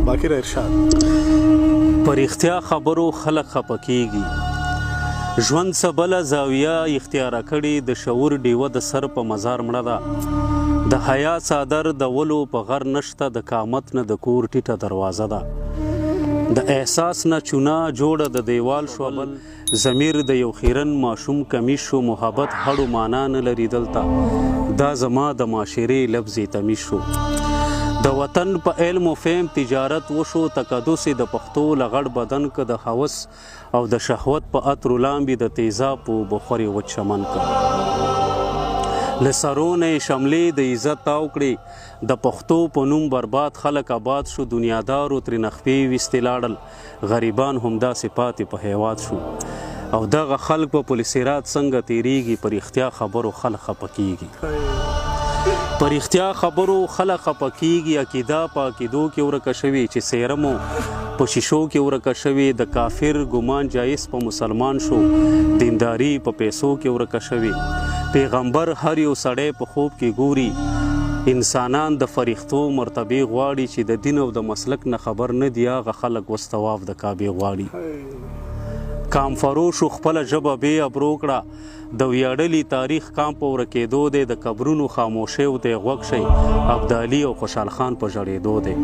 باقی را ارشاد. په رښتیا خبرو خلک خفه کېږي. ژوند څه بله زاویه اختیاره کړې د شعور ډیوه د سر په مزار مړه ده. د حیا څادر د ولو په غر نشته د قامت نه د کور ټیټه دروازه ده. د احساس نه چونه جوړه د دیوال شول ضمیر د یو خیرن ماشوم کمیش شو محبت هړو معنا نه لري دلته دا زما د معاشرې لفظ تمیز شو. د وطن په علم و فهم تجارت وشو تقدس د پښتو لغړ بدن که د هوس او د شهوت په عطر لامبي د تیزابو بخوري وچ شمن که له سرونه شملې د عزت تاو کړې د پښتو په نوم برباد خلک آباد شو دنیادارو ترې نخپې ویستې لاړل غریبان همداسې پاتې په هیواد شو او دغه خلک په پولیسرات څنګه تیریږي په رښتیا خبرو خلک خفه کېږي. په رښتیا خبرو خلک خفه کېږي. عقیده په عقیدو کې ورکه شوې چې څېره مو په شیشو کې ورکه شوې د کافر ګمان جایز په مسلمان شو دینداري په پیسو کې ورکه شوې پیغمبر هر یو سړی په خوب کې ګوري انسانان د فرښتو مرتبې غواړي چې د دین او د مسلک نه خبر نه دي هغه خلک اوس طواف د کعبې غواړي. کام فروشو خپله ژبه بې ابرو کړه د ویاړلي تاریخ کام په ورکېدو دی د قبرونو خاموشیو ته یې غوږ شئ ابدالي او خوشحال خان په ژړېدو دی.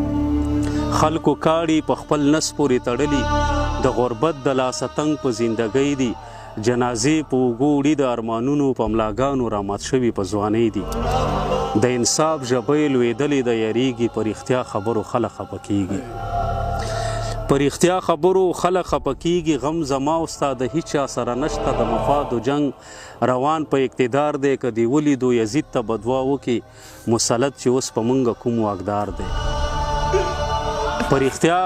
خلکو کاړي په خپل نس پورې تړلي د غربت د لاسه تنګ په زندګۍ دي جنازې په اوږو وړي د ارمانونو په ملاګانو رامات شوي په ځوانۍ دي د انصاف ژبۍ لوېدلې د یریږي په رښتیا خبرو خلک خفه کېږي. په رښتیا خبرو خلک خفه کېږي. غم زما او ستا د هیچا سره نشته د مفاد و جنګ روان په اقتدار دی که دې ولیدو یزید ته به دعا وکړي مسلط چې اوس په موږ کوم واکدار دی. په رښتیا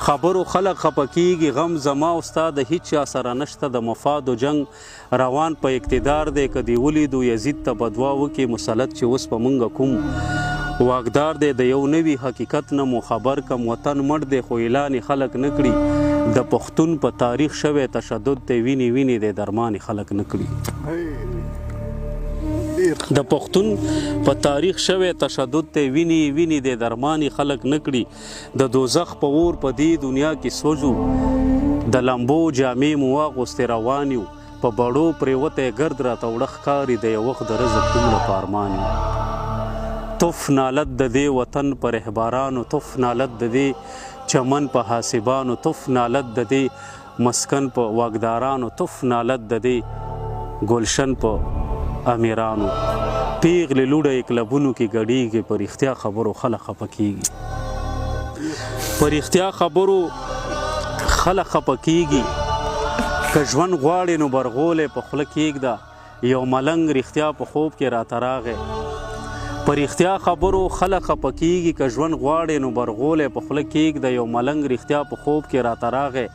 خبرو خلک خفه کېږي. غم زما او ستا د هیچا سره نشته د مفاد و جنگ روان په اقتدار دی که دې ولیدو یزید ته به دعا وکړي مسلط چې اوس په موږ کوم واکدار دی. د یو نوي حقیقت نه مو خبر کم وطن مړ دی خو اعلان خلک نه کړي د پښتون په تاریخ شوی تشدد دی ویني ویني دی درمان خلک نه کړي د پښتون په تاریخ شوی تشدد دی ویني ویني دی درمان خلک نه کړي د دوزخ په اور په دې دنیا کې سوځو د لمبو جامې مو واغوستې روان یو په بړو پرېوتی ګرد راته وړه ښکاري د یو وخت د رزق دومره په ارمان یو. تف نالت د دې وطن په رهبارانو تف نالت د دې چمن په حاسبانو تف نالت د دې مسکن په واکدارانو تف نالت د دې ګلشن په امیرانو پیغلې لوډه کلبونو کې ګډیږي په رښتیا خبرو خلک خفه کېږي. په رښتیا خبرو خلک خفه کېږي. که ژوند غواړې نو برغولی په خوله کېږده یو ملنګ رښتیا په خوب کې راته راغی. په رښتیا خبرو خلک خفه کېږي. که ژوند غواړې نو برغولی په خوله کېږده یو ملنګ رښتیا په خوب کې راته راغی.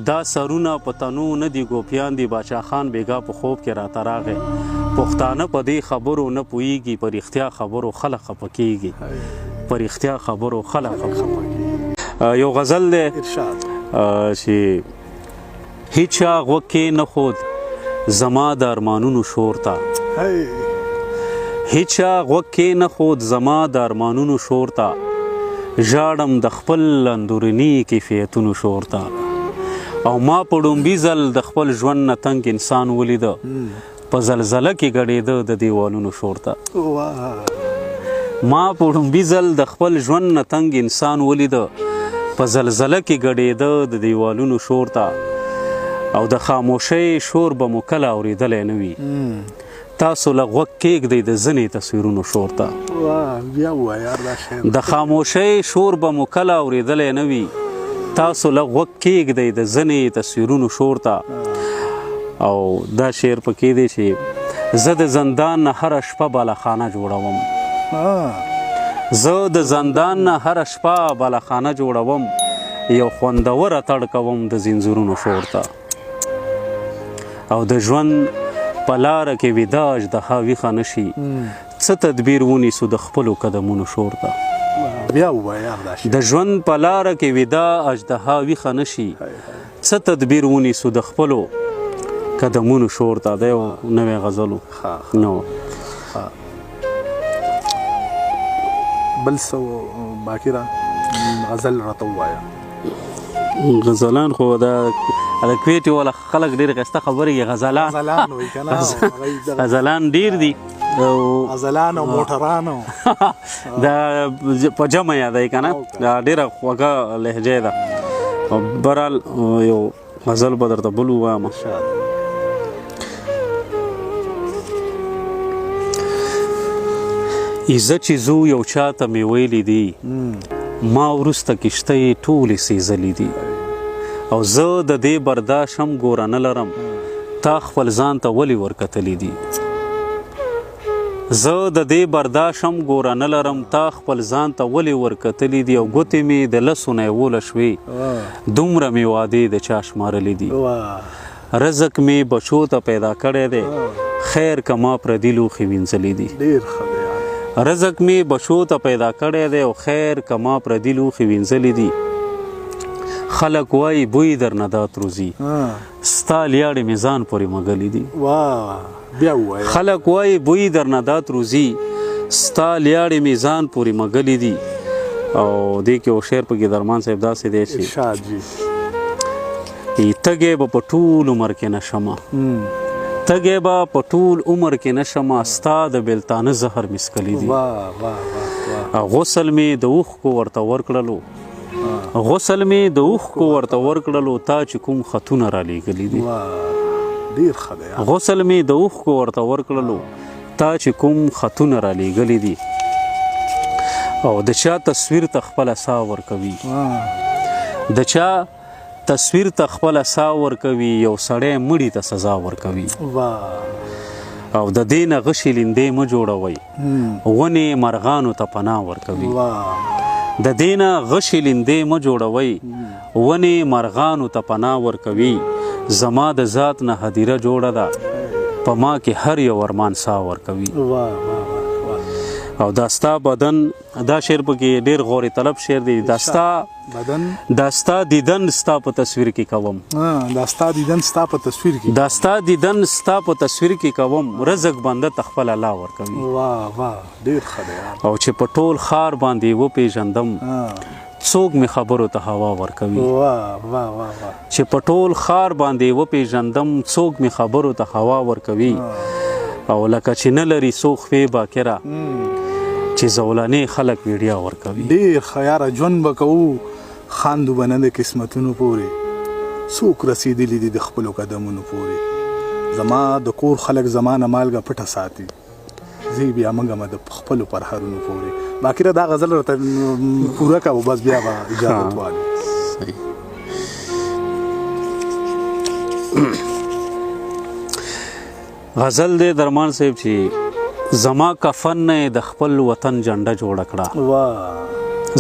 دا سرونه په تنو نه دي ګوپیان دي باچا خان بیګا په خوب کې راته راغی. پښتانه په دې خبرو نه پوهېږي په رښتیا خبرو خلک خفه کېږي. په رښتیا خبرو خلک خفه کېږي. یو غزل دی چې هیچا غوږ کې نه خود زما د ارمانونو شور ته هیچا غوږ کې نه خود زما د ارمانونو شور ته ژاړم د خپل اندورني کیفیتونو شور ته او ما په ډومبي ځل د خپل ژوند نه تنګ انسان ولیده په زلزله کې ګډېده د دیوالونو شور ته ما په ډومبي ځل د خپل ژوند نه تنګ انسان ولیده په زلزله کې ګډېده د دیوالونو شور ته او د خاموشۍ شور به مو کله اورېدلی نه وي تاسو له غوږ کېږدئ د ځینې تصویرونو شور ته د خاموشۍ شور به مو کله اورېدلی نه وي تاسو له غوږ کېږدئ د ځینې تصویرونو شور ته او دا شعر پکې دی چې زه د زندان نه هره شپه بالاخانه جوړوم زه د زندان نه هره شپه بالاخانه جوړوم یو خوندوره تړ کوم د زنځیرونو شور ته او د ژوند په لاره کې ویده اژدها ویښه نه شي څه تدبیر ونیسو د خپلو قدمونو شور ته د ژوند په لاره کې ویده اژدها ویښه نه شي څه تدبیر ونیسو د خپلو قدمونو شور ته دا یو نوی غزل نو بل څه باقي را غزل راته ووایه. غزلان خو د کویټ والا خلک ډېر ښایسته خبرې کوي. غزلان وایي که نه، غزلان ډېر دي، غزلان او موټران دا په جمع یادوي که نه، دا ډېره خوږه لهجه ده. برحال یو غزل به درته بل ووایم. ایزه چې زو یو چاته مې ویلي دي، ما وروسته کښتۍ ټولې سیزلي دي، او زه د دې برداشت هم ګوره نه لرم، تا خپل ځان ته ولې ورکتلی دي. زه د دې برداشت هم ګوره نه لرم، تا خپل ځان ته ولې ورکتلی دي، او ګوتې مې د لسو نه یوله شوې، دومره مې وعدې د چا شمارلي دي. رزق مې بچو ته پیدا کړی دی، خیر که ما پردي لوښي وینځلي دي. رزق می بچو ته پیدا کړی دی، او خیر که ما پردي لوښي وینځلي دي. خلک وایي بوی درنه دا تروزي، ستا لیاړې مې ځان پورې مږلي دي. خلک وایي بوی درنه دا تروزي، ستا لیاړې مې ځان پورې مږلي دي. او دې کې یو شعر پکې درمان صاحب داسې دی چې تږی به په ټول عمر کې نه شمه، تږی به په ټول عمر کې نه شمه، ستا د بېلتانه زهر مې څکلي دي. غسل مې د اوښکو ورته ورکړلو، غسل مې د اوښکو ورته ورکړلو، تا چې کوم خطونه رالیږلي دي. غسل مې د اوښکو ورته ورکړلو، تا چې کوم خطونه رالیږلي دي. او د چا تصویر ته خپله سا ورکوي، د چا تصویر ته خپله سا ورکوي، یو سړی مړي ته سزا ورکوي. او د دې نه غشي لیندې مه جوړوئ، ونې مرغانو ته پناه ورکوي. د دې نه غشي لیندې مه جوړوئ، ونې مرغانو ته پناه ورکوي. زما د ذات نه هدیره جوړه ده، په ما کې هر یو ارمان سا ورکوي. او دا ستا بدن، دا شعر پکې ډېر غور طلب شعر دی. دا ستا دیدن ستا په تصویر کې کوم، دا ستا دیدن ستا په تصویر کې، دا ستا دیدن ستا په تصویر کې کوم، رزق بنده ته خپل الله ورکوي. ډېر ښه دی. او چې په ټول ښار باندې وپېژندم، څوک مې خبرو ته هوا ورکوي. چې په ټول ښار باندې وپېژندم، څوک مې خبرو ته هوا ورکوي. او لکه چې نه لري څوک خفې باکره، چې زولانې خلک ویډیا ورکوي. ډېر ښه یاره، ژوند به کوو خاندو به نه د قسمتونو پورې، څوک رسېدلي دي د خپلو قدمونو پورې. زما د کور خلک زما نه مالګه پټه ساتي، زه بیا مګمه د خپلو پرهرونو پورې. باقي دا غزل راته پوره کوو، بس بیا به اجازت غواړي. غزل دی درمان صاحب چې زما کفن نه د خپل وطن جنډه جوړه کړه،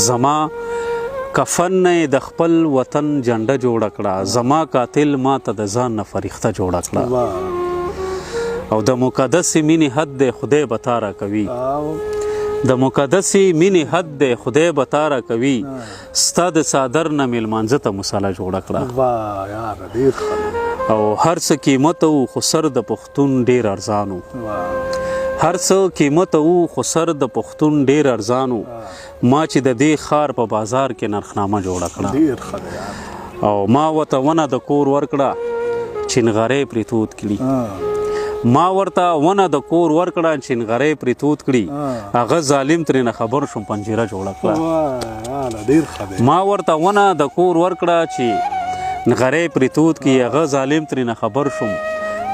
زما کفن نه د خپل وطن جنډه جوړه کړه، زما قاتل ما ته د ځان نه فریخته جوړه کړه. او د مقدسې مینې حد دی خدای به تا راکوي، د مقدسې مینې حد دی خدای به تا راکوي. ستا د څادر نه مې لمانځه ته مصاله جوړه کړه. او هر څه قیمت وو خو سر د پښتون ډېر ارزانو، هر څه قیمت وو خو سر د پښتون ډېر ارزانو. ما چې د دې ښار په بازار کې نرخنامه جوړه کړه. او ما ورته ونه د کور ورکړه، چنغرۍ پرې تود کړي. ما ورته ونه د کور ورکړه، چنغرۍ پرې تود کړي. هغه ظالم ترېنه خبر شوم، پنجره جوړه کړه. ما ورته ونه د کور ورکړه، چې نغرۍ پرې تود کړي. هغه ظالم ترېنه خبر شوم،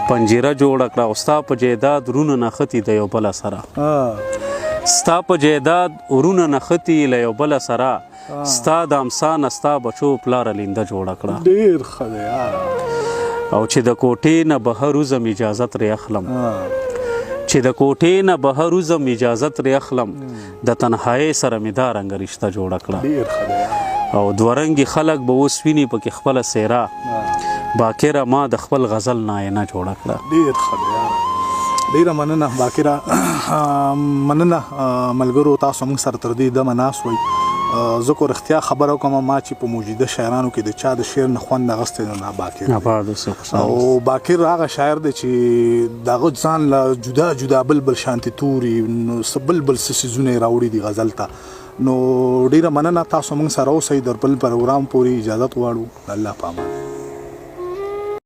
پنجره جوړه کړه. او ستا په جیداد ورونه نښتي د یو بله سره، ستا په جیداد ورونه نښتي له یو بله سره. ستا د امسا نه ستا بچو پلاره لینده جوړه کړه. ډېر ښه دی. او چې د کوټې نه بهر وځم اجازه ترې اخلم، چې د کوټې نه بهر وځم اجازه ترې اخلم. د تنهایۍ سره مې دا رنګه رشته جوړه کړه. او دوه رنګي خلک به اوس ویني پکې خپله څېره، باکره ما د خپل غزل ناینه جوړه کړه. ډېر ښه دی. ډېره مننه باکره، مننه ملګرو، تاسو موږ سره تر دې دمه ناست وئ. زه کو رښتیا خبره وکړم، ما چې په موجوده شاعرانو کې د چا د شعر نه خوند اخیستی نو نه باکر دی. او باکر هغه شاعر دی چې د هغه ځان له جدا جدا بل شانتې توري، بل څه څیزونه یې راوړي دي غزل ته. نو ډیره مننه تاسو موږ سره اوسئ د بل پروګرام پورې اجازه غواړو الله پامان